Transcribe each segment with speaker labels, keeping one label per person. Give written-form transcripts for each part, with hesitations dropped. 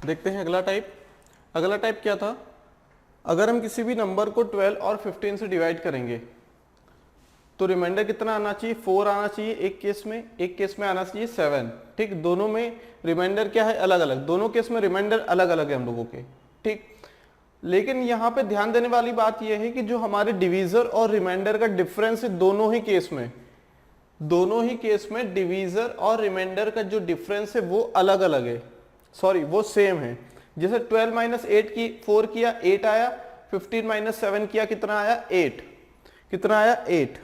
Speaker 1: देखते हैं अगला टाइप। अगला टाइप क्या था, अगर हम किसी भी नंबर को 12 और 15 से डिवाइड करेंगे तो रिमाइंडर कितना आना चाहिए, 4 आना चाहिए एक केस में आना चाहिए 7। ठीक, दोनों में रिमाइंडर क्या है, अलग अलग, दोनों केस में रिमाइंडर अलग अलग है हम लोगों के। ठीक, लेकिन यहाँ पे ध्यान देने वाली बात यह है कि जो हमारे डिवीजर और रिमाइंडर का डिफरेंस है दोनों ही केस में डिवीजर और रिमाइंडर का जो डिफरेंस है वो अलग अलग है, सॉरी वो सेम है। जैसे 12 माइनस 8 की 4 किया 8 आया, 15 माइनस 7 किया कितना आया 8, कितना आया 8।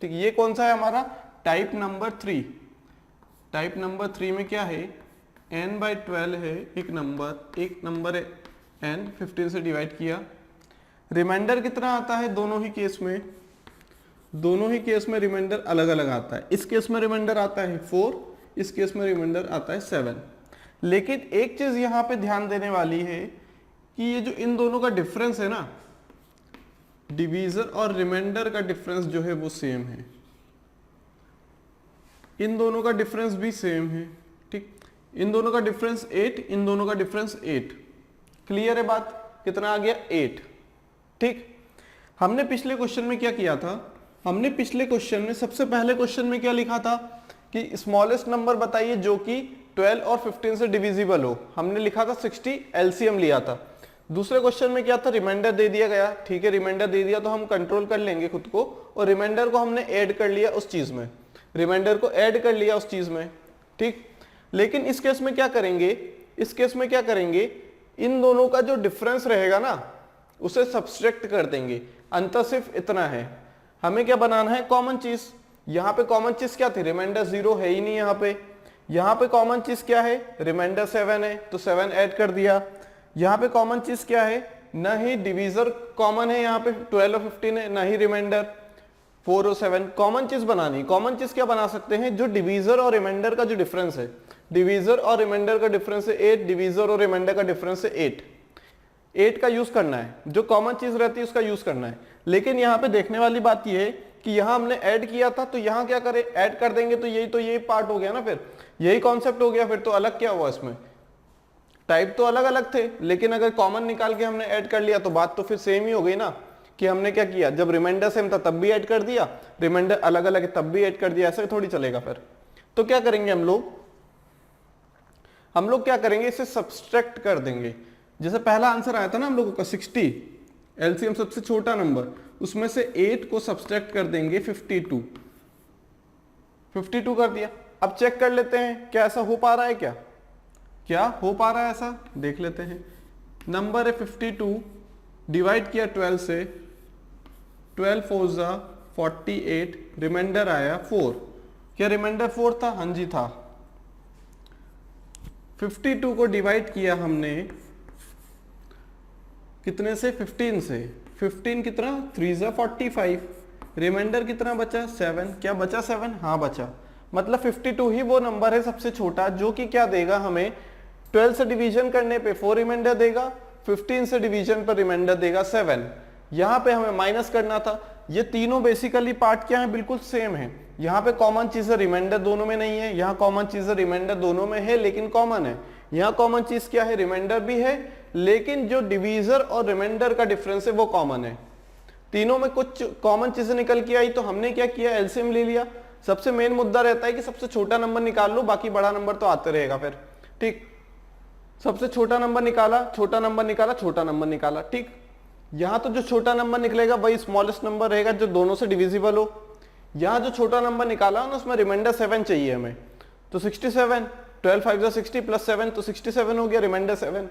Speaker 1: ठीक, ये कौन सा है हमारा टाइप नंबर 3। टाइप नंबर 3 में क्या है, n बाई 12 है एक नंबर है n, 15 से डिवाइड किया, रिमाइंडर कितना आता है दोनों ही केस में रिमाइंडर अलग अलग आता है। इस केस में रिमाइंडर आता है 4, इस केस में रिमाइंडर आता है 7। लेकिन एक चीज यहां पे ध्यान देने वाली है कि ये जो इन दोनों का डिफरेंस है ना, डिवीजर और रिमाइंडर का डिफरेंस जो है वो सेम है, इन दोनों का डिफरेंस भी सेम है। ठीक, इन दोनों का डिफरेंस 8, इन दोनों का डिफरेंस 8। क्लियर है बात, कितना आ गया 8। ठीक, हमने पिछले क्वेश्चन में क्या किया था, हमने पिछले क्वेश्चन में सबसे पहले क्वेश्चन में क्या लिखा था कि स्मॉलेस्ट नंबर बताइए जो कि 12 और 15 से डिविजिबल हो, हमने लिखा था 60, एलसीएम लिया था। दूसरे क्वेश्चन में क्या था, रिमाइंडर दे दिया गया। ठीक है, रिमाइंडर दे दिया तो हम कंट्रोल कर लेंगे खुद को, और रिमाइंडर को हमने ऐड कर लिया उस चीज में, रिमाइंडर को ऐड कर लिया उस चीज में। ठीक, लेकिन इस केस में क्या करेंगे, इन दोनों का जो डिफरेंस रहेगा ना उसे सब्सट्रैक्ट कर देंगे। अंतर सिर्फ इतना है, हमें क्या बनाना है, कॉमन चीज। यहाँ पे कॉमन चीज क्या थी, रिमाइंडर 0 है ही नहीं यहाँ पे कॉमन चीज क्या है, रिमाइंडर 7 है तो 7 ऐड कर दिया। यहाँ पे कॉमन चीज क्या है, न ही डिवीजर कॉमन है, यहाँ पे 12 और 15 है, न ही रिमाइंडर 4 और 7। कॉमन चीज बनानी, कॉमन चीज क्या बना सकते हैं, जो डिवीजर और रिमाइंडर का जो डिफरेंस है, डिवीजर और रिमाइंडर का डिफरेंस है 8, डिवीजर और रिमाइंडर का डिफरेंस है 8 का यूज करना है, जो कॉमन चीज रहती है उसका यूज करना है। लेकिन यहाँ पे देखने वाली बात यह है कि यहाँ हमने ऐड किया था तो यहाँ क्या करें, ऐड कर देंगे तो यही पार्ट हो गया ना, फिर यही कॉन्सेप्ट हो गया। फिर तो अलग क्या हुआ, इसमें टाइप तो अलग अलग थे, लेकिन अगर कॉमन निकाल के हमने ऐड कर लिया तो बात तो फिर सेम ही हो गई ना, कि हमने क्या किया, जब रिमाइंडर सेम था तब भी ऐड कर दिया, रिमाइंडर अलग अलग है तब भी ऐड कर दिया, ऐसे थोड़ी चलेगा फिर। तो क्या करेंगे हम लोग क्या करेंगे, इसे सब्सट्रैक्ट कर देंगे। जैसे पहला आंसर आया था ना हम लोगों का 60, एलसीएम सबसे छोटा नंबर, उसमें से 8 को सब्सट्रैक्ट कर देंगे 52 कर दिया। अब चेक कर लेते हैं क्या ऐसा हो पा रहा है, क्या हो पा रहा है, ऐसा देख लेते हैं। नंबर है 52, डिवाइड किया 12 से, 12 4 जा 48, रिमाइंडर आया 4। क्या रिमाइंडर 4 था, हाँ जी था। 52 को डिवाइड किया हमने कितने से, 15 से, 15 कितना 3 जा 45, रिमाइंडर कितना बचा 7। क्या बचा 7, हाँ बचा। मतलब 52 ही वो नंबर है सबसे छोटा जो कि क्या देगा हमें, 12 से डिवीजन करने पे 4 रिमाइंडर देगा, 15 से डिवीजन पर रिमाइंडर देगा 7। यहाँ पे हमें माइनस करना था। ये तीनों बेसिकली पार्ट क्या है, बिल्कुल सेम है। यहाँ पे कॉमन चीज है, रिमाइंडर दोनों में नहीं है, यहाँ कॉमन चीज है, रिमाइंडर दोनों में है लेकिन कॉमन है। यहाँ कॉमन चीज क्या है, रिमाइंडर भी है, लेकिन जो डिवीजर और रिमाइंडर का डिफरेंस है वो कॉमन है। तीनों में कुछ कॉमन चीजें निकल के आई तो हमने क्या किया, एलसीएम ले लिया। सबसे मेन मुद्दा रहता है कि सबसे छोटा नंबर निकाल लो, बाकी बड़ा नंबर तो आते रहेगा फिर। ठीक, सबसे छोटा नंबर निकाला, छोटा नंबर निकाला, छोटा नंबर निकाला। ठीक, यहां तो जो छोटा नंबर निकलेगा वही स्मॉलेस्ट नंबर रहेगा जो दोनों से डिविजिबल हो। यहां जो छोटा नंबर निकाला ना उसमें रिमाइंडर 7 चाहिए हमें, तो 67, 12 5 जा 60 प्लस 7 तो 67 हो गया, रिमाइंडर 7।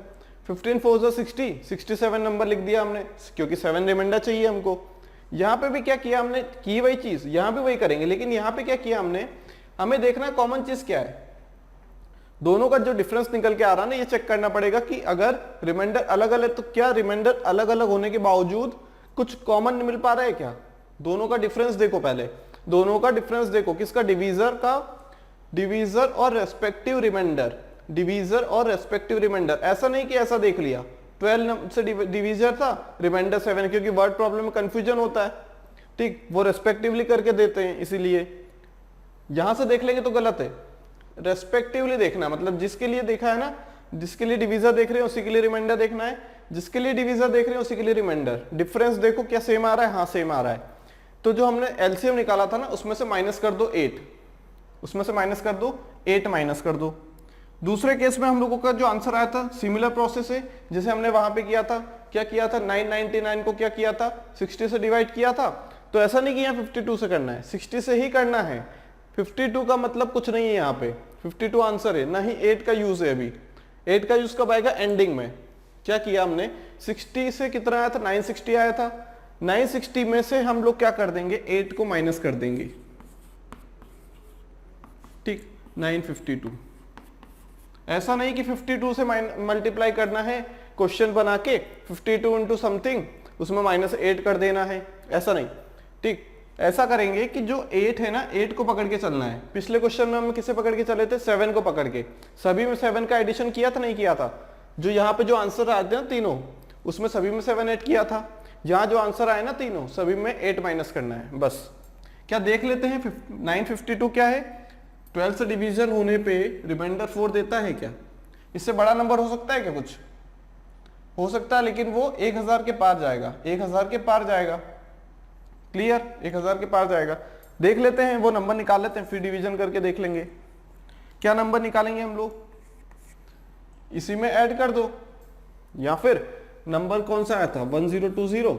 Speaker 1: 15 4 जा 60, 67 नंबर लिख दिया हमने क्योंकि 7 रिमाइंडर चाहिए हमको। यहाँ पे भी क्या किया हमने, की वही चीज, यहाँ भी वही करेंगे, लेकिन यहाँ पे क्या किया हमने, हमें देखना है कॉमन चीज क्या है। दोनों का जो डिफरेंस निकल के आ रहा है ना, ये चेक करना पड़ेगा कि अगर रिमाइंडर अलग अलग तो क्या रिमाइंडर अलग अलग होने के बावजूद कुछ कॉमन मिल पा रहा है क्या। दोनों का डिफरेंस देखो, पहले दोनों का डिफरेंस देखो, किसका, डिवीजर का, डिवीजर और रेस्पेक्टिव रिमाइंडर, डिवीजर और रेस्पेक्टिव रिमाइंडर। ऐसा नहीं कि ऐसा देख लिया 12 से डिवीजर था, रिमाइंडर 7, क्योंकि वर्ड प्रॉब्लम में कंफ्यूजन होता है। ठीक, वो रेस्पेक्टिवली करके देते हैं, इसीलिए यहां से देख लेंगे तो गलत है। रेस्पेक्टिवली देखना, मतलब जिसके लिए देखा है ना, जिसके लिए डिवीजर देख रहे हैं उसी के लिए रिमाइंडर देखना है, जिसके लिए डिवीजर देख रहे हैं उसी के लिए रिमाइंडर। डिफरेंस देखो क्या सेम आ रहा है, हाँ सेम आ रहा है। तो जो हमने एलसीएम निकाला था ना उसमें से माइनस कर दो 8, उसमें से माइनस कर दो 8 माइनस कर दो। दूसरे केस में हम लोगों का जो आंसर आया था सिमिलर प्रोसेस है जैसे हमने वहां पे किया था। क्या किया था, 999 को क्या किया था, 60 से डिवाइड किया था। तो ऐसा नहीं कि यहाँ 52 से करना है, 60 से ही करना है। 52 का मतलब कुछ नहीं है यहाँ पे, 52 आंसर है, ना ही 8 का यूज है। अभी 8 का यूज कब आएगा, एंडिंग में। क्या किया हमने, 60 से कितना आया था, 960 आया था। 960 में से हम लोग क्या कर देंगे, 8 को माइनस कर देंगे, ठीक, 952। ऐसा नहीं कि 52 से मल्टीप्लाई करना है क्वेश्चन बना के 52 इंटू समथिंग उसमें -8 कर देना है, ऐसा नहीं, ठीक। ऐसा करेंगे कि जो 8 है ना, 8 को पकड़ के चलना है। पिछले क्वेश्चन में हम किसे पकड़ के चले थे, 7 को पकड़ के। सभी में 7 का एडिशन किया था, नहीं किया था। जो यहाँ पे जो आंसर आते हैं ना तीनों, उसमें सभी में 7 ऐड किया था। यहाँ जो आंसर आए ना तीनों, सभी में 8 माइनस करना है बस। क्या देख लेते हैं 952 क्या है। 12 से डिवीजन होने पे रिमाइंडर 4 देता है क्या, इससे बड़ा नंबर हो सकता है क्या, कुछ हो सकता है, लेकिन वो 1000 के पार जाएगा, 1000 के पार जाएगा, क्लियर, 1000 के पार जाएगा। देख लेते हैं वो नंबर निकाल लेते हैं, फिर डिवीजन करके देख लेंगे। क्या नंबर निकालेंगे हम लोग, इसी में ऐड कर दो, या फिर नंबर कौन सा आया था 1020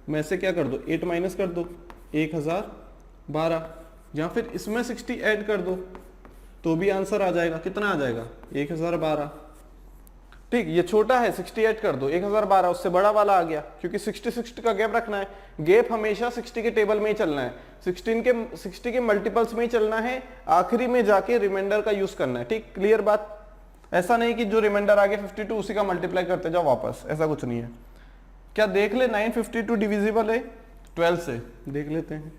Speaker 1: में से क्या कर दो 8 माइनस कर दो 1012, या फिर इसमें 60 ऐड कर दो तो भी आंसर आ जाएगा। कितना आ जाएगा 1012, ठीक। ये छोटा है 60 ऐड कर दो 1012, उससे बड़ा वाला आ गया, क्योंकि 60 का गैप रखना है। गैप हमेशा 60 के टेबल में ही चलना है, 60 के मल्टीपल्स में ही चलना है, आखिरी में जाके रिमाइंडर का यूज करना है, ठीक, क्लियर बात। ऐसा नहीं कि जो रिमाइंडर आ गया 52 उसी का मल्टीप्लाई करते जाओ वापस, ऐसा कुछ नहीं है। क्या देख ले 952 डिविजिबल है 12 से, देख लेते हैं।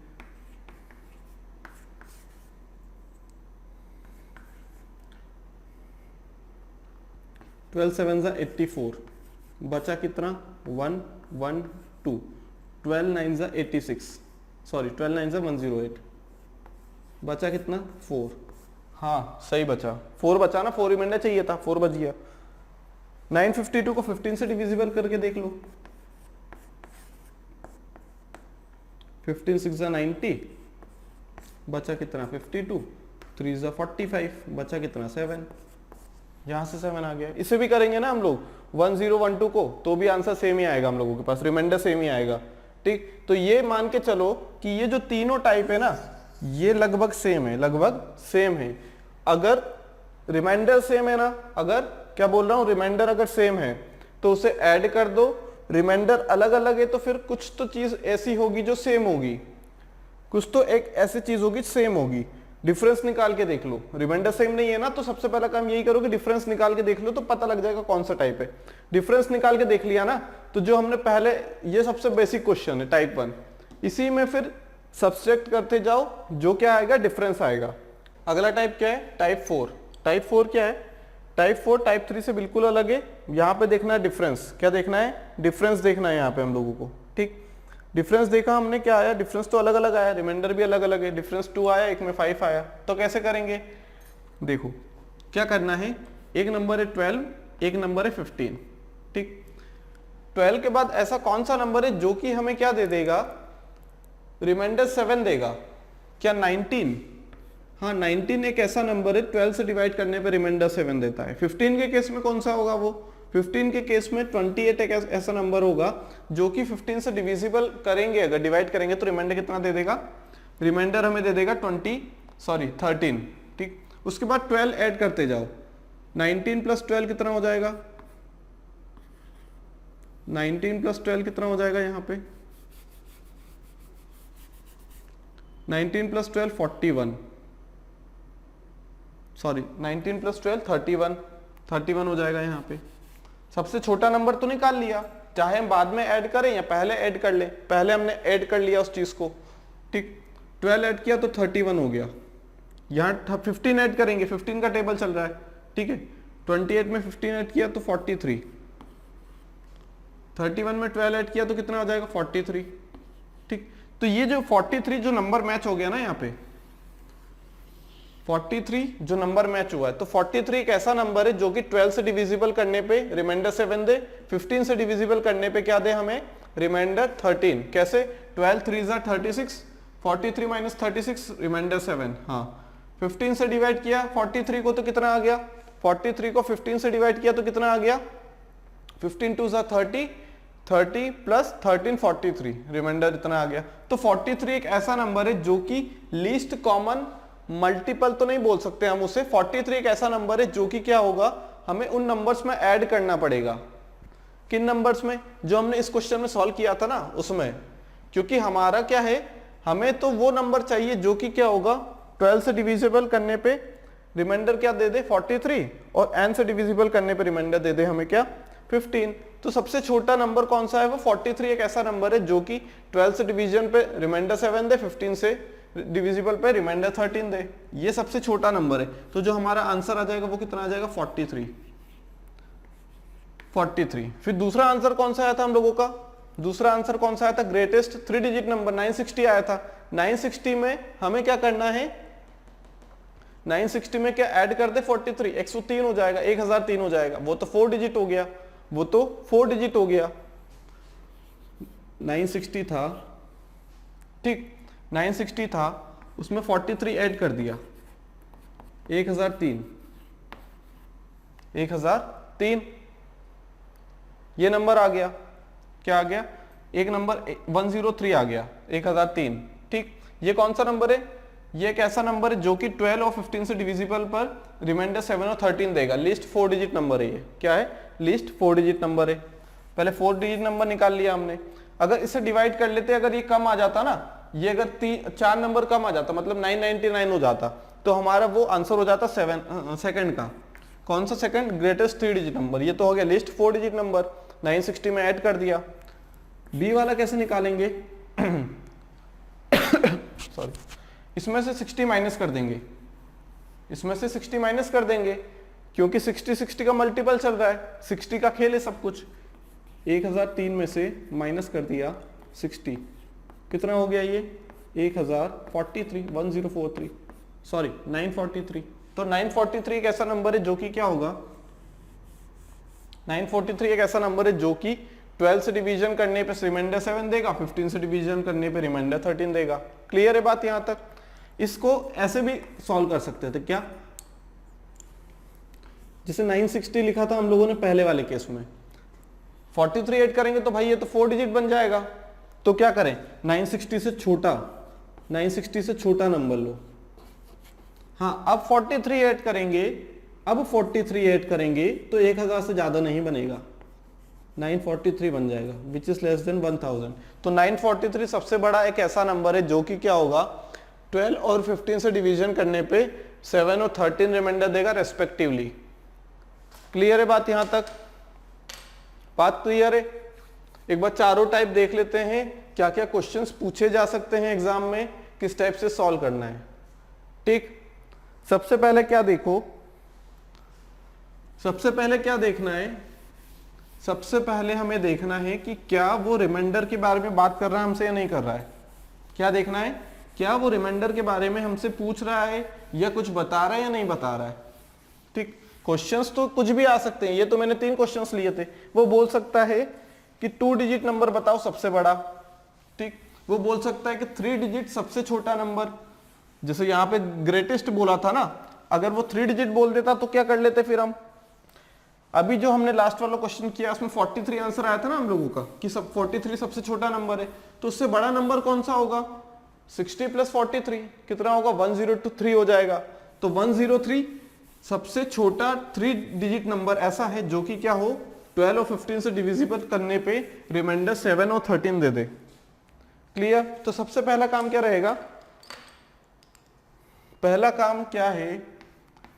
Speaker 1: ट्वेल्व 7 84, बचा कितना 112, 12 9 86, सॉरी 12 9 108, बचा कितना 4, हाँ सही बचा 4 बचा ना, 4 रिमाइंडर चाहिए था, 4 बच गया। 952 को 15 से डिविजिबल करके देख लो, 15 6 90, बचा कितना 52, 3 45, बचा कितना 7, यहां से 7 आ गया। इसे भी करेंगे ना हम लोग 1012 को, तो भी आंसर सेम ही आएगा हम लोगों के पास, रिमाइंडर सेम ही आएगा, ठीक। तो ये मान के चलो कि ये जो तीनों टाइप है ना, ये लगभग सेम है, लगभग सेम है। अगर रिमाइंडर सेम है ना, अगर क्या बोल रहा हूं, रिमाइंडर अगर सेम है तो उसे ऐड कर दो। रिमाइंडर अलग अलग है तो फिर कुछ तो चीज ऐसी होगी जो सेम होगी, कुछ तो एक ऐसी चीज होगी सेम होगी। डिफरेंस निकाल के देख लो, रिमाइंडर सेम नहीं है ना, तो सबसे पहला काम यही करो कि डिफरेंस निकाल के देख लो, तो पता लग जाएगा कौन सा टाइप है। डिफरेंस निकाल के देख लिया ना, तो जो हमने पहले, ये सबसे बेसिक क्वेश्चन है टाइप 1, इसी में फिर सब्सट्रैक्ट करते जाओ, जो क्या आएगा डिफरेंस आएगा। अगला टाइप क्या है, टाइप 4। टाइप 4 क्या है, टाइप 4 टाइप 3 से बिल्कुल अलग है। यहाँ पे देखना है डिफरेंस, क्या देखना है, डिफरेंस देखना है यहाँ पे हम लोगों को, ठीक। डिफरेंस देखा हमने, क्या आया, डिफरेंस तो अलग अलग आया, रिमाइंडर भी अलग अलग है। डिफरेंस 2 आया, एक में 5 आया, तो कैसे करेंगे, देखो क्या करना है, एक नंबर है 12, एक नंबर है 15, ठीक। 12 के बाद ऐसा कौन सा नंबर है जो कि हमें क्या दे देगा, रिमाइंडर 7 देगा, क्या 19, हाँ 19 एक ऐसा नंबर है 12 से डिवाइड करने पे रिमाइंडर 7 देता है। 15 के केस में कौन सा होगा वो, 15 के केस में 28 एक ऐसा नंबर होगा जो कि 15 से डिविजिबल करेंगे, अगर डिवाइड करेंगे तो रिमाइंडर कितना दे देगा, रिमाइंडर हमें दे देगा 13, ठीक। उसके बाद 12 ऐड करते जाओ, 19 प्लस 12 कितना हो जाएगा, 19 प्लस 12 कितना हो जाएगा यहाँ पे, 19 प्लस 12 41, सॉरी 19 प्लस 12 31 हो जाएगा यहाँ पे। सबसे छोटा नंबर तो निकाल लिया, चाहे हम बाद में ऐड करें या पहले ऐड कर ले, पहले हमने ऐड कर लिया उस चीज को, ठीक। 12 ऐड किया तो 31 हो गया। यहाँ 15 ऐड करेंगे, 15 का टेबल चल रहा है, ठीक है। 28 में 15 ऐड किया तो 43, 31 में 12 ऐड किया तो कितना हो जाएगा 43, ठीक। तो ये जो 43 जो नंबर मैच हो गया ना यहाँ पे, 43 जो नंबर मैच हुआ है, तो 43 एक ऐसा नंबर है जो कि 12 से डिविजिबल करने पे रिमाइंडर 7 दे, 15 से डिविजिबल करने पे क्या दे हमें, रिमाइंडर 13। कैसे, 12 3 ज़ा 36, 43 माइनस 36 रिमाइंडर 7। हाँ 15 से डिवाइड किया 43 को तो कितना आ गया, 43 को 15 से डिवाइड किया तो कितना आ गया, 15 2 ज़ा 30, 30 प्लस 13 43, रिमाइंडर इतना आ गया। तो 43 एक ऐसा नंबर है जो कि लीस्ट कॉमन मल्टीपल तो नहीं बोल सकते हम उसे, 43 एक ऐसा नंबर है जो कि क्या होगा, हमें उन नंबर्स में ऐड करना पड़ेगा। किन नंबर्स में, जो हमने इस क्वेश्चन में सॉल्व किया था ना उसमें, क्योंकि हमारा क्या है, हमें तो वो नंबर चाहिए जो कि क्या होगा 12 से डिविजिबल करने पे रिमाइंडर क्या दे दे 43, और n से डिविजिबल करने पे रिमाइंडर दे दे हमें क्या 15। तो सबसे छोटा नंबर कौन सा है, वो 43 एक ऐसा नंबर है जो कि 12 से डिवीजन पे रिमाइंडर 7 दे, 15 से डिविजिबल पे रिमाइंडर 13 दे, ये सबसे छोटा नंबर है। तो जो हमारा आंसर आ जाएगा वो कितना आ जाएगा 43। फिर दूसरा आंसर कौन सा आया था हम लोगों का, दूसरा आंसर कौन सा आया था, ग्रेटेस्ट 3 डिजिट नंबर 960 आया था। 960 में हमें क्या करना है, 960 में क्या ऐड कर दे 43, 103 हो जाएगा, 1003 हो जाएगा, वो तो 4 डिजिट हो गया, वो तो 4 डिजिट हो गया। 960 था, ठीक 960 था, उसमें 43 ऐड कर दिया, 1003 ये नंबर आ गया, क्या आ गया, एक नंबर 103 आ गया, 1003। ठीक, ये कौन सा नंबर है, ये एक ऐसा नंबर है जो कि 12 और 15 से डिविजिबल पर रिमाइंडर 7 और 13 देगा। लिस्ट 4 डिजिट नंबर है, ये क्या है, लिस्ट 4 डिजिट नंबर है। पहले 4 डिजिट नंबर निकाल लिया हमने, अगर इसे डिवाइड कर लेते, अगर ये कम आ जाता ना, ये अगर 4 नंबर कम आ जाता, मतलब 999 हो जाता, तो हमारा वो आंसर हो जाता सेकंड का। कौन सा सेकंड, ग्रेटेस्ट 3 डिजिट नंबर, ये तो हो गया लिस्ट 4 डिजिट नंबर, 960 में ऐड कर दिया। बी वाला कैसे निकालेंगे सॉरी, इसमें से 60 माइनस कर देंगे, इसमें से 60 माइनस कर देंगे, क्योंकि 60 का मल्टीपल चल रहा है, 60 का खेल है सब कुछ। 1003 में से माइनस कर दिया 60, कितना हो गया ये 1043 सॉरी 943। तो 943 एक ऐसा नंबर है जो कि क्या होगा, 943 एक ऐसा नंबर है जो कि 12 से डिवीजन करने पे रिमाइंडर 7 देगा, 15 से डिवीजन करने पे रिमाइंडर 13 देगा। क्लियर है बात यहां तक। इसको ऐसे भी सॉल्व कर सकते थे क्या, जैसे 960 लिखा था हम लोगों ने पहले वाले केस में, 43 ऐड करेंगे तो भाई ये तो 4 डिजिट बन जाएगा। तो क्या करें, 960 से छोटा नंबर लो। हाँ, अब 43 ऐड करेंगे, अब 43 ऐड करेंगे तो 1000 से ज्यादा नहीं बनेगा, 943 बन जाएगा, विच इज लेस देन 1000। तो 943 सबसे बड़ा एक ऐसा नंबर है जो कि क्या होगा 12 और 15 से डिवीजन करने पे 7 और 13 रिमाइंडर देगा रेस्पेक्टिवली। क्लियर है बात यहां तक, बात क्लियर है। एक बार चारों टाइप देख लेते हैं, क्या क्या क्वेश्चंस पूछे जा सकते हैं एग्जाम में, किस टाइप से सॉल्व करना है। ठीक, सबसे पहले क्या देखो, सबसे पहले क्या देखना है, सबसे पहले हमें देखना है कि क्या वो रिमाइंडर के बारे में बात कर रहा है हमसे या नहीं कर रहा है। क्या देखना है, क्या वो रिमाइंडर के बारे में हमसे पूछ रहा है या कुछ बता रहा है या नहीं बता रहा है। ठीक, क्वेश्चंस तो कुछ भी आ सकते हैं, ये तो मैंने 3 क्वेश्चंस लिए थे। वो बोल सकता है कि 2 डिजिट नंबर बताओ सबसे बड़ा, ठीक, वो बोल सकता है कि 3 डिजिट सबसे छोटा नंबर, जैसे यहाँ पे ग्रेटेस्ट बोला था ना, अगर वो 3 डिजिट बोल देता तो क्या कर लेते फिर हम। अभी जो हमने लास्ट वाला क्वेश्चन किया उसमें 43 आंसर आया था ना हम लोगों का, कि सब 43 सबसे छोटा नंबर है, तो उससे बड़ा नंबर कौन सा होगा, 60 प्लस 43 कितना होगा, 1023 हो जाएगा। तो 103 सबसे छोटा 3 डिजिट नंबर ऐसा है जो कि क्या हो 12 और 15 से डिविजिबल करने पे रिमाइंडर 7 और 13 दे दे। क्लियर। तो सबसे पहला काम क्या रहेगा, पहला काम क्या है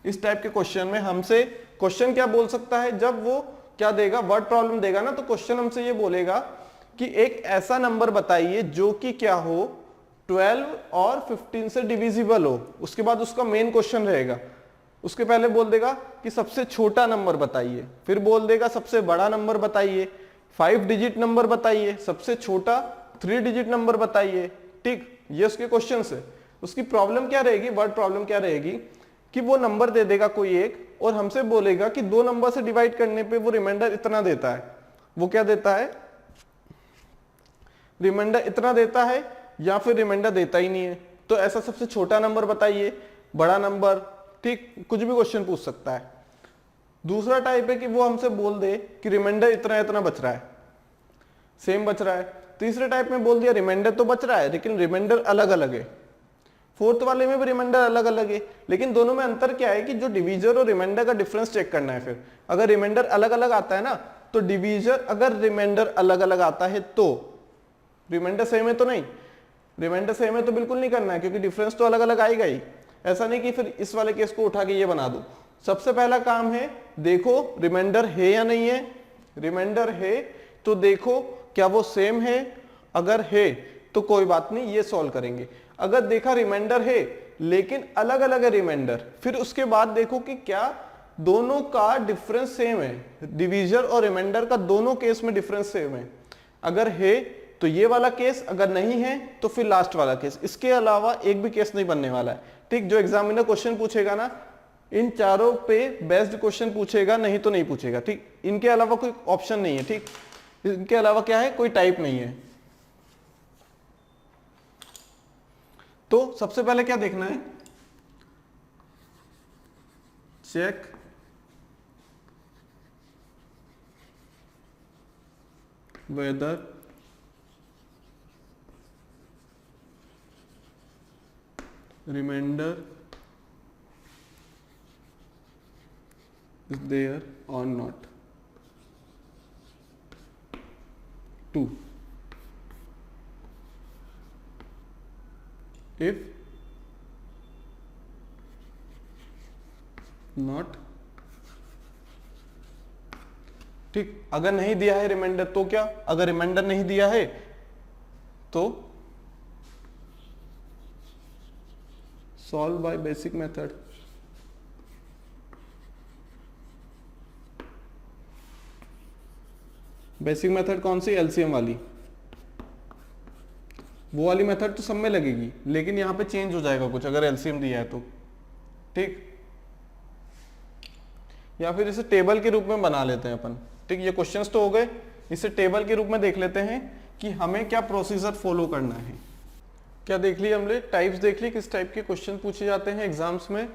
Speaker 1: इस टाइप के क्वेश्चन में, हमसे क्वेश्चन क्या बोल सकता है, जब वो क्या देगा वर्ड प्रॉब्लम देगा ना, तो क्वेश्चन हमसे ये बोलेगा कि एक ऐसा नंबर बताइए जो कि क्या हो 12 और 15 से डिविजिबल हो। उसके बाद उसका मेन क्वेश्चन रहेगा, उसके पहले बोल देगा कि सबसे छोटा नंबर बताइए, फिर बोल देगा सबसे बड़ा नंबर बताइए, 5 डिजिट नंबर बताइए, सबसे छोटा 3 डिजिट नंबर बताइए। ठीक, ये उसके क्वेश्चन है। उसकी प्रॉब्लम क्या रहेगी, वर्ड प्रॉब्लम क्या रहेगी कि वो नंबर दे देगा कोई एक और हमसे बोलेगा कि 2 नंबर से डिवाइड करने पे वो रिमाइंडर इतना देता है। वो क्या देता है, रिमाइंडर इतना देता है या फिर रिमाइंडर देता ही नहीं है। तो ऐसा सबसे छोटा नंबर बताइए, बड़ा नंबर, ठीक, कुछ भी क्वेश्चन पूछ सकता है। दूसरा टाइप है कि वो हमसे बोल दे कि रिमाइंडर इतना इतना बच रहा है, सेम बच रहा है। तीसरे टाइप में बोल दिया रिमाइंडर तो बच रहा है लेकिन रिमाइंडर अलग अलग है। फोर्थ वाले में भी रिमाइंडर अलग अलग है, लेकिन दोनों में अंतर क्या है कि जो डिवीजर और रिमाइंडर का डिफरेंस चेक करना है। फिर अगर रिमाइंडर अलग अलग आता है ना, तो डिवीजर, अगर रिमाइंडर अलग अलग आता है तो, रिमाइंडर सेम है तो नहीं, रिमाइंडर सेम है तो बिल्कुल नहीं करना है, क्योंकि डिफरेंस तो अलग अलग आएगा ही। ऐसा नहीं कि फिर इस वाले केस को उठा के ये बना दो। सबसे पहला काम है देखो रिमाइंडर है या नहीं है। रिमाइंडर है तो देखो क्या वो सेम है, अगर है तो कोई बात नहीं, ये सॉल्व करेंगे। अगर देखा रिमाइंडर है लेकिन अलग अलग है रिमाइंडर, फिर उसके बाद देखो कि क्या दोनों का डिफरेंस सेम है, डिवीजर और रिमाइंडर का दोनों केस में डिफरेंस सेम है। अगर है तो ये वाला केस, अगर नहीं है तो फिर लास्ट वाला केस। इसके अलावा एक भी केस नहीं बनने वाला है, ठीक। जो एग्जामिनर क्वेश्चन पूछेगा ना, इन चारों पे बेस्ड क्वेश्चन पूछेगा, नहीं तो नहीं पूछेगा, ठीक। इनके अलावा कोई ऑप्शन नहीं है, ठीक। इनके अलावा क्या है, कोई टाइप नहीं है। तो सबसे पहले क्या देखना है, check whether remainder is there or not. 2. If not, ठीक। अगर नहीं दिया है रिमाइंडर तो क्या, अगर रिमाइंडर नहीं दिया है तो solve by basic method. Basic method कौन सी, एलसीएम वाली। वो वाली मेथड तो सब में लगेगी, लेकिन यहां पे चेंज हो जाएगा कुछ अगर एलसीएम दिया है तो, ठीक। या फिर इसे टेबल के रूप में बना लेते हैं अपन, ठीक। ये क्वेश्चंस तो हो गए, इसे टेबल के रूप में देख लेते हैं कि हमें क्या प्रोसीजर फॉलो करना है। क्या देख लिया हमने, टाइप्स देख ली, किस टाइप के क्वेश्चन पूछे जाते हैं एग्जाम्स में।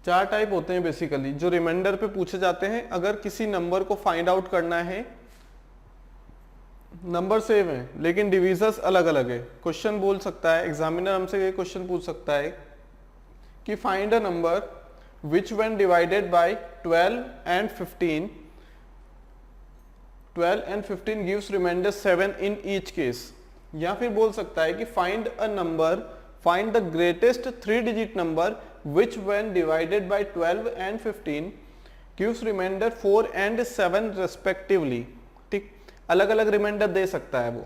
Speaker 1: 4 टाइप होते हैं बेसिकली जो रिमाइंडर पे पूछे जाते हैं। अगर किसी नंबर को फाइंड आउट करना है, नंबर सेम है लेकिन डिविजर्स अलग अलग है, क्वेश्चन बोल सकता है एग्जामिनर, हमसे ये क्वेश्चन पूछ सकता है कि find a number which when divided by 12 and 15 gives remainder 7 in each case. या फिर बोल सकता है कि find a number, find the greatest 3 digit number which when divided by 12 and 15 gives remainder 4 and 7 respectively, ठीक। अलग अलग रिमाइंडर दे सकता है वो,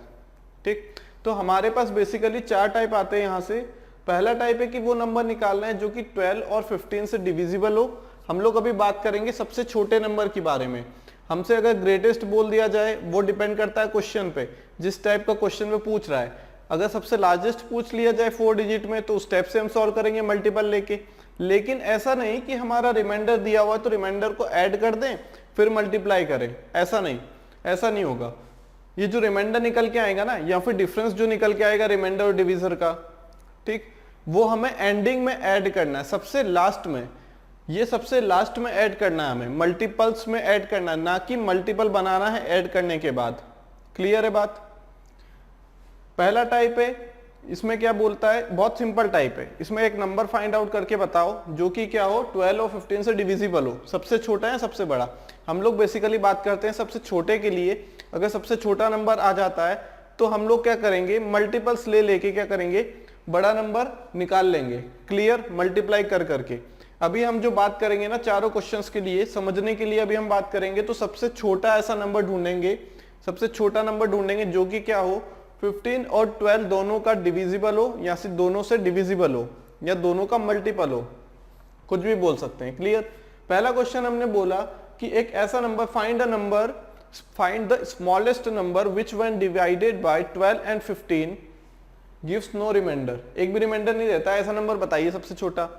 Speaker 1: ठीक। तो हमारे पास बेसिकली 4 टाइप आते हैं यहाँ से। पहला टाइप है कि वो नंबर निकालना है जो कि 12 और 15 से डिविजिबल हो। हम लोग अभी बात करेंगे सबसे छोटे नंबर के बारे में। हमसे अगर ग्रेटेस्ट बोल दिया जाए, वो डिपेंड करता है क्वेश्चन पे, जिस टाइप का क्वेश्चन में पूछ रहा है। अगर सबसे लार्जेस्ट पूछ लिया जाए 4 डिजिट में, तो उस टाइप से हम सॉल्व करेंगे मल्टीपल लेके। लेकिन ऐसा नहीं कि हमारा रिमाइंडर दिया हुआ है तो रिमाइंडर को ऐड कर दें फिर मल्टीप्लाई करें, ऐसा नहीं, ऐसा नहीं होगा। ये जो रिमाइंडर निकल के आएगा ना, या फिर डिफरेंस जो निकल के आएगा रिमाइंडर और डिविजर का, ठीक, वो हमें एंडिंग में ऐड करना है, सबसे लास्ट में। ये सबसे लास्ट में ऐड करना है हमें, मल्टीपल्स में ऐड करना है, ना कि मल्टीपल बनाना है ऐड करने के बाद। क्लियर है बात। पहला टाइप है, इसमें क्या बोलता है, बहुत सिंपल टाइप है। इसमें एक नंबर फाइंड आउट करके बताओ जो कि क्या हो, 12 और 15 से डिविजिबल हो, सबसे छोटा है सबसे बड़ा। हम लोग बेसिकली बात करते हैं सबसे छोटे के लिए। अगर सबसे छोटा नंबर आ जाता है तो हम लोग क्या करेंगे, मल्टीपल्स ले लेके क्या करेंगे, बड़ा नंबर निकाल लेंगे। क्लियर, मल्टीप्लाई कर करके। अभी हम जो बात करेंगे ना चारों क्वेश्चंस के लिए समझने के लिए, अभी हम बात करेंगे तो सबसे छोटा ऐसा नंबर ढूंढेंगे, सबसे छोटा नंबर ढूंढेंगे जो कि क्या हो, 15 और 12 दोनों का डिविजिबल हो, या फिर दोनों से डिविजिबल हो, या दोनों का मल्टीपल हो, कुछ भी बोल सकते हैं। क्लियर। पहला क्वेश्चन हमने बोला कि एक ऐसा number, find a number, find the smallest number which when divided by 12 and 15 gives no remainder, एक भी रिमाइंडर नहीं देता। ऐसा नंबर बताइए सबसे छोटा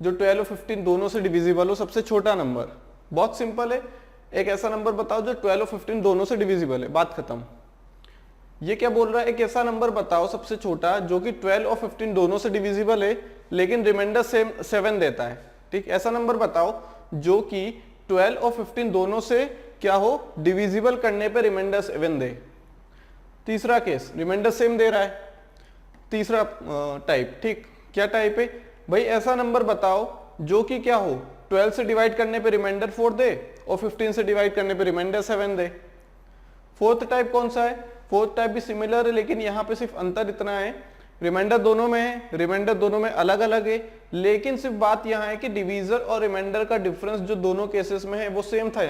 Speaker 1: जो 12 और 15 दोनों से डिविजिबल हो, सबसे छोटा नंबर। बहुत सिंपल है, एक ऐसा नंबर बताओ जो 12 और 15 दोनों से डिविजिबल है, बात खत्म। ये क्या बोल रहा है, एक ऐसा नंबर बताओ सबसे छोटा जो कि 12 और 15 दोनों से डिविजिबल है लेकिन रिमाइंडर सेम 7 देता है। ठीक, ऐसा नंबर बताओ जो कि 12 और 15 दोनों से क्या हो, डिविजिबल करने पे रिमाइंडर 7 दे। तीसरा केस, रिमाइंडर सेम दे रहा है। तीसरा टाइप, ठीक, क्या टाइप है भाई, ऐसा नंबर बताओ जो कि क्या हो, 12 से डिवाइड करने पे रिमाइंडर 4 दे और 15 से डिवाइड करने पे रिमाइंडर 7 दे। फोर्थ टाइप कौन सा है, फोर्थ टाइप भी सिमिलर है लेकिन यहाँ पे सिर्फ अंतर इतना है, रिमाइंडर दोनों में है, रिमाइंडर दोनों में अलग अलग है, लेकिन सिर्फ बात यहाँ है कि डिवीजर और रिमाइंडर का डिफरेंस जो दोनों केसेस में है वो सेम था।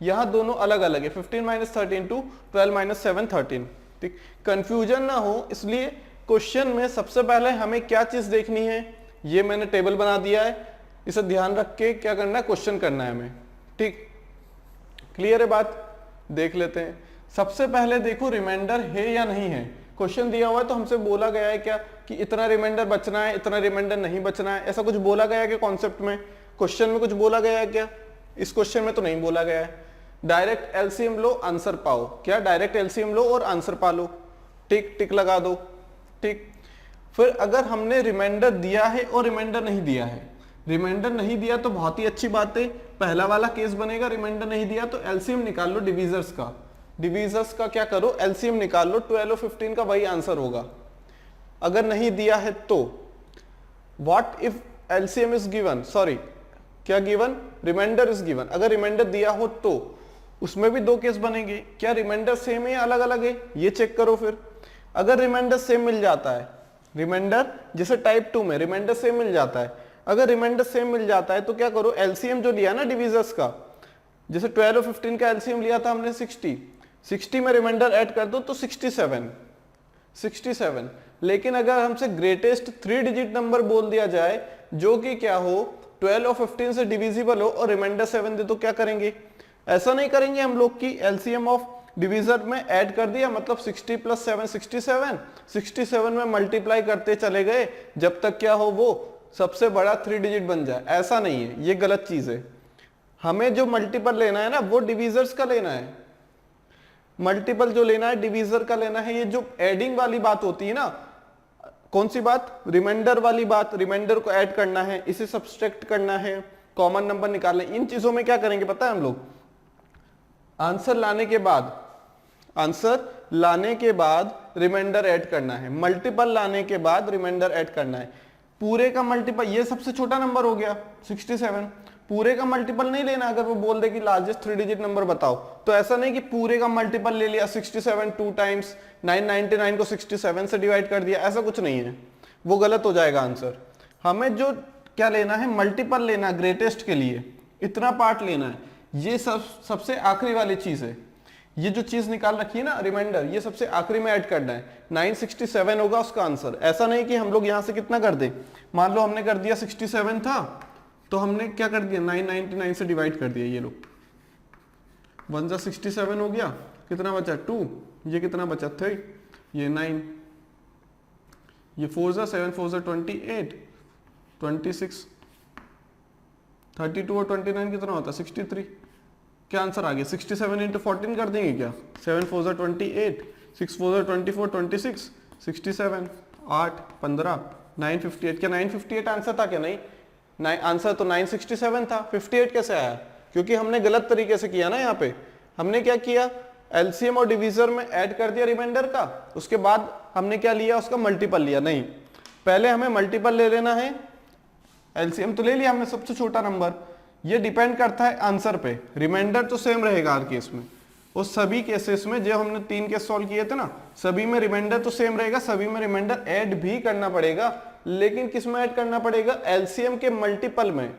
Speaker 1: यहाँ दोनों अलग अलग है, 15 - 13 टू 12 - 7 13। ठीक, कंफ्यूजन ना हो इसलिए क्वेश्चन में सबसे पहले हमें क्या चीज देखनी है, ये मैंने टेबल बना दिया है, इसे ध्यान रख के क्या करना है, क्वेश्चन करना है हमें। ठीक, क्लियर है बात, देख लेते हैं। सबसे पहले देखो रिमाइंडर है या नहीं है, क्वेश्चन दिया हुआ है तो हमसे बोला गया है क्या कि इतना रिमाइंडर बचना है, इतना रिमाइंडर नहीं बचना है, ऐसा कुछ बोला गया है क्या कॉन्सेप्ट में, क्वेश्चन में कुछ बोला गया है क्या, इस क्वेश्चन में तो नहीं बोला गया है। डायरेक्ट एलसीएम लो आंसर पाओ, क्या डायरेक्ट एलसीएम लो और आंसर पा लो, टिक टिक लगा दो। ठीक, फिर अगर हमने रिमाइंडर दिया है और रिमाइंडर नहीं दिया है, रिमाइंडर नहीं दिया तो बहुत ही अच्छी बात है, पहला वाला केस बनेगा, रिमाइंडर नहीं दिया तो एलसीएम निकाल लो डिवीजर्स का, डिवीजर्स का क्या करो, एलसीएम निकाल लो, 12 और 15 का वही आंसर होगा। अगर नहीं दिया है तो what if LCM is given, sorry क्या गिवन, रिमाइंडर इज गिवन, अगर रिमाइंडर दिया हो तो उसमें भी दो केस बनेंगे, क्या रिमाइंडर सेम है या अलग अलग है, ये चेक करो। फिर अगर रिमाइंडर सेम मिल जाता है, रिमाइंडर जैसे टाइप 2 में रिमाइंडर सेम मिल जाता है, अगर रिमाइंडर सेम मिल जाता है तो क्या करो, एलसीएम जो लिया ना डिवीजर्स का, जैसे 12 और 15 का एलसीएम लिया था हमने 60 में रिमाइंडर ऐड कर दो तो 67। लेकिन अगर हमसे ग्रेटेस्ट 3 डिजिट नंबर बोल दिया जाए जो कि क्या हो, 12 और 15 से डिविजिबल हो और रिमाइंडर 7 दे, तो क्या करेंगे, ऐसा नहीं करेंगे हम लोग की एलसीएम ऑफ डिवीजर में ऐड कर दिया मतलब 60 + 7 67 में मल्टीप्लाई करते चले गए जब तक क्या हो वो सबसे बड़ा 3 डिजिट बन जाए, ऐसा नहीं है, ये गलत चीज है। हमें जो मल्टीपल लेना है ना वो डिवीजर्स का लेना है, मल्टीपल जो लेना है डिवीजर का लेना है। ये जो एडिंग वाली बात होती है ना, कौन सी बात, रिमाइंडर वाली बात, रिमाइंडर को ऐड करना है, इसे सब्सट्रैक्ट करना है, कॉमन नंबर निकालना है, इन चीजों में क्या करेंगे पता है हम लोग, आंसर लाने के बाद रिमाइंडर ऐड करना है, मल्टीपल लाने के बाद रिमाइंडर ऐड करना है। पूरे का मल्टीपल, ये सबसे छोटा नंबर हो गया 67, पूरे का मल्टीपल नहीं लेना। अगर वो बोल दे कि लार्जेस्ट 3 डिजिट नंबर बताओ तो ऐसा नहीं कि पूरे का मल्टीपल ले लिया 67 2 टाइम्स 999 को 67 से डिवाइड कर दिया, ऐसा कुछ नहीं है, वो गलत हो जाएगा आंसर। हमें जो क्या लेना है, मल्टीपल लेना, ग्रेटेस्ट के लिए इतना पार्ट लेना है, ये सबसे आखिरी वाली चीज है। ये जो चीज निकाल रखी है ना रिमाइंडर, ये सबसे आखिरी में ऐड करना है, 967 होगा उसका आंसर। ऐसा नहीं कि हम लोग यहां से कितना कर दें, मान लो हमने कर दिया 67 था तो हमने क्या कर दिया 999 से डिवाइड कर दिया, ये लो 1 जा 67 हो गया, कितना बचा 2, ये कितना बचा 3, ये 9, ये 4 जा 7 4 जा 28 26 32 और 29 कितना होता है 63, क्या आंसर आ गया 67 × 14 कर देंगे क्या, 7 4 जा 28 6 4 जा 24 26 67 8 15 958, क्या 958 आंसर था क्या, नहीं आंसर तो 967 था, 58 कैसे आया, क्योंकि हमने गलत तरीके से किया ना। यहाँ पे हमने क्या किया, एलसीएम और डिवीजर में ऐड कर दिया रिमाइंडर का, उसके बाद हमने क्या लिया, उसका मल्टीपल लिया, नहीं पहले हमें मल्टीपल ले लेना है। एलसीएम तो ले लिया हमने सबसे छोटा नंबर, ये डिपेंड करता है आंसर पे, रिमाइंडर तो सेम रहेगा हर केस में, और सभी केसेस में जो हमने 3 केस सॉल्व किए थे ना, सभी में रिमाइंडर तो सेम रहेगा, सभी में रिमाइंडर ऐड भी करना पड़ेगा, लेकिन किस में ऐड करना पड़ेगा, एलसीएम के मल्टीपल में,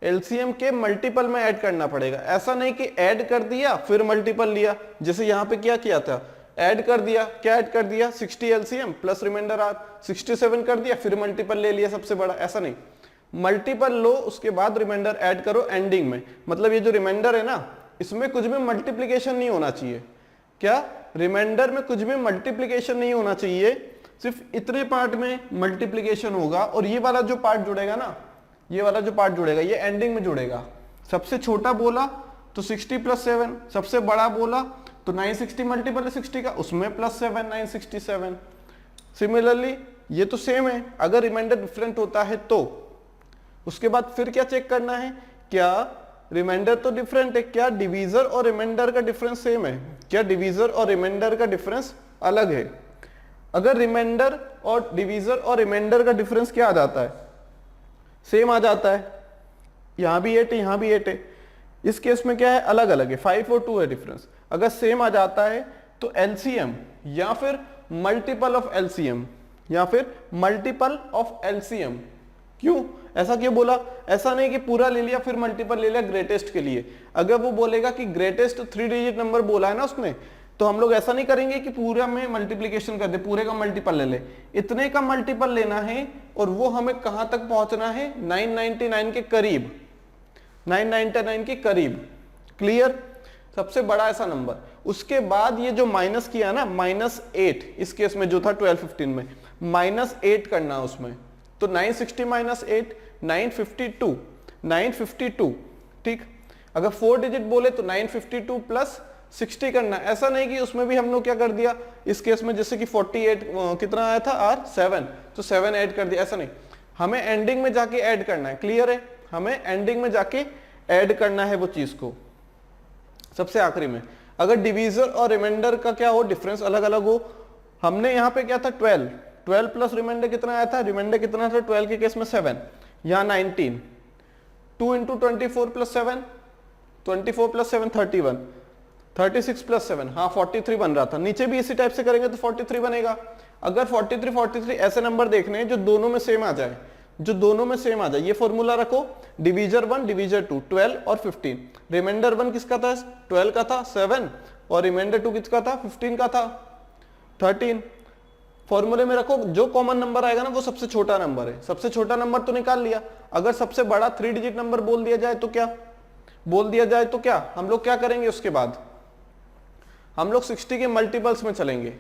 Speaker 1: एलसीएम के मल्टीपल में ऐड करना पड़ेगा। ऐसा नहीं कि ऐड कर दिया फिर मल्टीपल लिया, जैसे यहाँ पे क्या किया था, ऐड कर दिया, क्या ऐड कर दिया 60 एलसीएम प्लस रिमाइंडर आर 67 कर दिया, फिर मल्टीपल ले लिया सबसे बड़ा, ऐसा नहीं, मल्टीपल लो उसके बाद रिमाइंडर ऐड करो एंडिंग में। मतलब ये जो रिमाइंडर है ना, इसमें कुछ भी मल्टीप्लीकेशन नहीं होना चाहिए, क्या रिमाइंडर में कुछ भी मल्टीप्लीकेशन नहीं होना चाहिए, सिर्फ इतने पार्ट में मल्टीप्लीकेशन होगा और ये वाला जो पार्ट जुड़ेगा ना, ये वाला जो पार्ट जुड़ेगा ये एंडिंग में जुड़ेगा। सबसे छोटा बोला तो 60 + 7, सबसे बड़ा बोला तो 960 मल्टीपल है 60 का, उसमें +7 967। सिमिलरली ये तो सेम है, अगर रिमाइंडर डिफरेंट होता है तो उसके बाद फिर क्या चेक करना है, क्या रिमाइंडर तो डिफरेंट है, क्या डिवीजर और रिमाइंडर का डिफरेंस सेम है, क्या डिवीजर और रिमाइंडर का डिफरेंस अलग है। अगर रिमाइंडर और डिवीजर और रिमाइंडर का डिफरेंस क्या आ जाता है, सेम आ जाता है, यहां भी 8 है यहां भी 8 है, इस केस में क्या है अलग अलग है, 5 और 2 है डिफरेंस। अगर सेम आ जाता है तो एलसीएम या फिर मल्टीपल ऑफ एलसीएम, या फिर मल्टीपल ऑफ एलसीएम। क्यों ऐसा क्यों बोला, ऐसा नहीं कि पूरा ले लिया फिर मल्टीपल ले लिया ग्रेटेस्ट के लिए। अगर वो बोलेगा कि ग्रेटेस्ट 3 डिजिट नंबर बोला है ना उसने, तो हम लोग ऐसा नहीं करेंगे कि पूरा में मल्टीप्लीकेशन कर दे, पूरे का मल्टीपल ले ले, इतने का मल्टीपल लेना है और वो हमें कहां तक पहुंचना है, 999 के करीब, 999 के करीब। क्लियर, सबसे बड़ा ऐसा नंबर। उसके बाद ये जो माइनस किया ना, -8 इस केस में जो था 1215 में, -8 करना उसमें, तो 960 - 8 952, 952। ठीक, अगर 4 डिजिट बोले तो 952 + 60 करना। ऐसा नहीं कि उसमें भी हम लोग क्या कर दिया इस केस में, जैसे कि 48 कितना आया था R 7, तो 7 ऐड कर दिया, ऐसा नहीं, हमें एंडिंग में जाके ऐड करना है। क्लियर है, हमें एंडिंग में जाके ऐड करना है वो चीज को। सबसे आखिरी में अगर डिवीजर और रिमाइंडर का क्या हो, डिफरेंस अलग अलग हो, हमने यहाँ पे क्या था 12 प्लस रिमाइंडर कितना आया था, रिमाइंडर कितना था 12 के केस में 7, यहाँ 19, 2 × 24 + 7, 24 + 7 31, 36 + 7, हाँ 43 बन रहा था। नीचे भी इसी टाइप से करेंगे तो 43 बनेगा। अगर 43 ऐसे नंबर देखने हैं जो दोनों में सेम आ जाए, जो दोनों में सेम आ जाए, ये फॉर्मूला रखो, डिवीजर 1 डिवीजर 2 12 और 15, रिमाइंडर 1 किसका था 12 का था 7, और रिमाइंडर 2 किसका था 15 का था 13। फॉर्मूले में रखो, जो कॉमन नंबर आएगा ना वो सबसे छोटा नंबर है, सबसे छोटा नंबर तो निकाल लिया। अगर सबसे बड़ा 3 डिजिट नंबर बोल दिया जाए तो क्या बोल दिया जाए तो क्या हम लोग क्या करेंगे, उसके बाद हम लोग 60 के मल्टीपल्स में चलेंगे,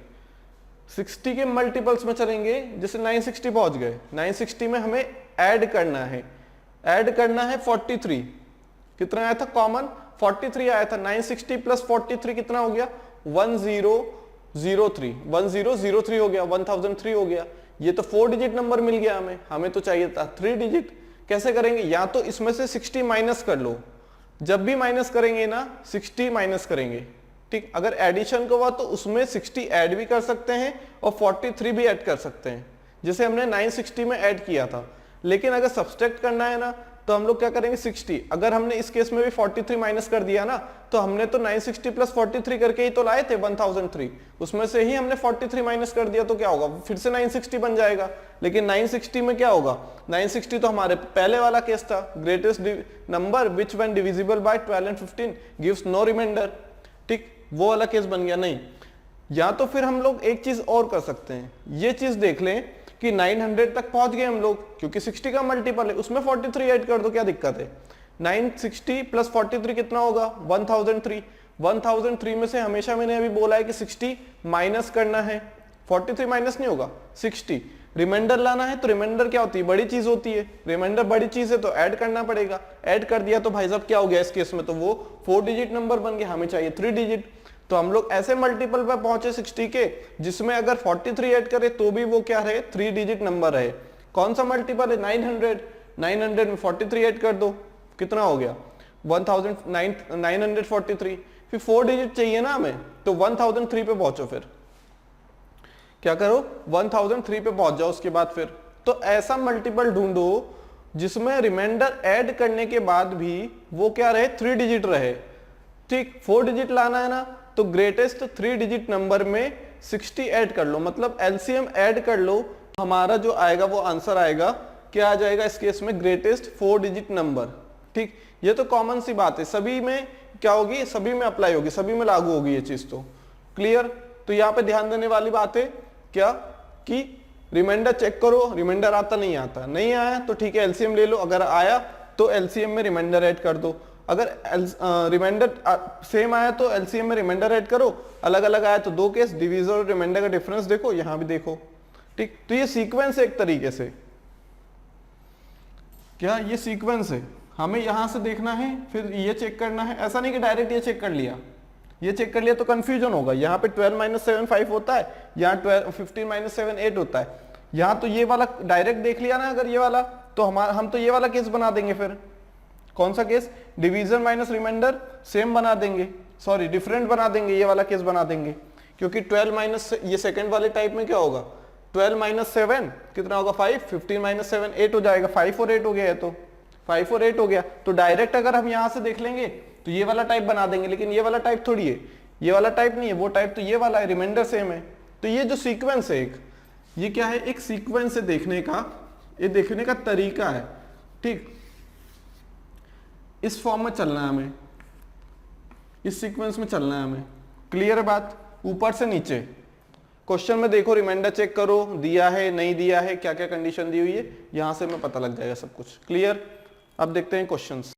Speaker 1: 60 के मल्टीपल्स में चलेंगे। जैसे 960 पहुंच गए, 960 में हमें ऐड करना है, ऐड करना है 43, कितना आया था कॉमन 43 आया था, 960 + 43 कितना हो गया 1003, 1003 हो गया, 1003 हो गया। ये तो 4 डिजिट नंबर मिल गया हमें, हमें तो चाहिए था 3 डिजिट। कैसे करेंगे, या तो इसमें से 60 माइनस कर लो, जब भी माइनस करेंगे ना 60 माइनस करेंगे। ठीक, अगर एडिशन को हुआ तो उसमें 60 ऐड भी कर सकते हैं और 43 भी ऐड कर सकते हैं, जैसे हमने 960 में ऐड किया था। लेकिन अगर सब्सट्रैक्ट करना है ना तो हम लोग क्या करेंगे 60, अगर हमने इस केस में भी 43 माइनस कर दिया ना, तो हमने तो 960 + 43 करके ही तो लाए थे 1003, उसमें से ही हमने 43 माइनस कर दिया तो क्या होगा, फिर से 960 बन जाएगा। लेकिन 960 में क्या होगा, 960 तो हमारे पहले वाला केस था, greatest number which when divisible by 12 and 15 gives no remainder. ठीक, वो वाला केस बन गया। नहीं, या तो फिर हम लोग एक चीज और कर सकते हैं, ये चीज देख लें कि 900 तक पहुंच गए हम लोग, क्योंकि 60 का मल्टीपल है, उसमें 43 ऐड कर दो, क्या दिक्कत है। 960 + 43 कितना होगा 1003, 1003 में से हमेशा मैंने अभी बोला है कि 60 माइनस करना है, 43 माइनस नहीं होगा 60, रिमाइंडर लाना है तो रिमाइंडर क्या होती है, बड़ी चीज होती है, रिमाइंडर बड़ी चीज है तो ऐड करना पड़ेगा। ऐड कर दिया तो भाई साहब क्या हो गया इस केस में, तो वो 4 डिजिट नंबर बन गया, हमें चाहिए 3 डिजिट। तो हम लोग ऐसे मल्टीपल पे पहुंचे 60 के, जिसमें अगर 43 ऐड करें तो भी वो क्या रहे 3 डिजिट नंबर रहे। कौन सा मल्टीपल है 900, 900 में 43 ऐड कर दो, कितना हो गया 943। फिर 4 डिजिट चाहिए ना हमें, तो 1003 पे पहुंचो, फिर क्या करो 1003 पे पहुंच जाओ। उसके बाद फिर तो ऐसा मल्टीपल ढूंढो जिसमें रिमाइंडर ऐड करने के बाद भी वो क्या रहे 3 डिजिट रहे। ठीक, 4 डिजिट लाना है ना, तो ग्रेटेस्ट 3 डिजिट नंबर में 60 ऐड कर लो, मतलब एलसीएम ऐड कर लो, हमारा जो आएगा वो आंसर आएगा, क्या आ जाएगा इस केस में ग्रेटेस्ट 4 डिजिट नंबर। ठीक, ये तो कॉमन सी बात है, सभी में क्या होगी, सभी में अप्लाई होगी, सभी में लागू होगी ये चीज। तो क्लियर, तो यहाँ पे ध्यान देने वाली बात है क्या कि रिमाइंडर चेक करो, रिमाइंडर आता नहीं आता, नहीं आया तो ठीक है एलसीएम ले लो, अगर आया तो एलसीएम में रिमाइंडर ऐड कर दो, अगर रिमाइंडर सेम आया तो एलसीएम में रिमाइंडर ऐड करो, अलग अलग आया तो दो केस, डिवीजर और रिमाइंडर का डिफरेंस देखो, यहाँ भी देखो, ठीक, तो ये सीक्वेंस है एक तरीके से, क्या ये सीक्वेंस है, हमें यहां से देखना है फिर ये चेक करना है, ऐसा नहीं कि डायरेक्ट ये चेक कर लिया, ये चेक कर लिया तो कंफ्यूजन होगा। यहाँ पे 12 माइनस 7 5 होता है, यहाँ 15 माइनस 7 8 होता है। यहाँ तो ये वाला डायरेक्ट देख लिया ना अगर ये वाला, तो हम तो ये वाला केस बना देंगे। फिर कौन सा case, division minus remainder same बना देंगे, सॉरी डिफरेंट बना देंगे, ये वाला केस बना देंगे, क्योंकि 12 माइनस, ये सेकंड वाले टाइप में क्या होगा, 12 माइनस 7 कितना होगा 5, 15 माइनस 7 8 हो जाएगा, 5 और 8 हो गया है, तो 5 और 8 हो गया। तो डायरेक्ट अगर हम यहां से देख लेंगे तो ये वाला टाइप बना देंगे, लेकिन ये वाला टाइप थोड़ी है, ये वाला टाइप नहीं है, वो टाइप तो ये वाला है, रिमाइंडर सेम है। तो ये जो सीक्वेंस है एक, ये क्या है, एक सीक्वेंस है देखने का, ये देखने का तरीका है। ठीक, इस फॉर्म में चलना है हमें, इस सीक्वेंस में चलना है हमें। क्लियर है बात, ऊपर से नीचे। क्वेश्चन में देखो, रिमाइंडर चेक करो, दिया है नहीं दिया है, क्या क्या कंडीशन दी हुई है, यहां से हमें पता लग जाएगा सब कुछ। क्लियर, अब देखते हैं क्वेश्चंस।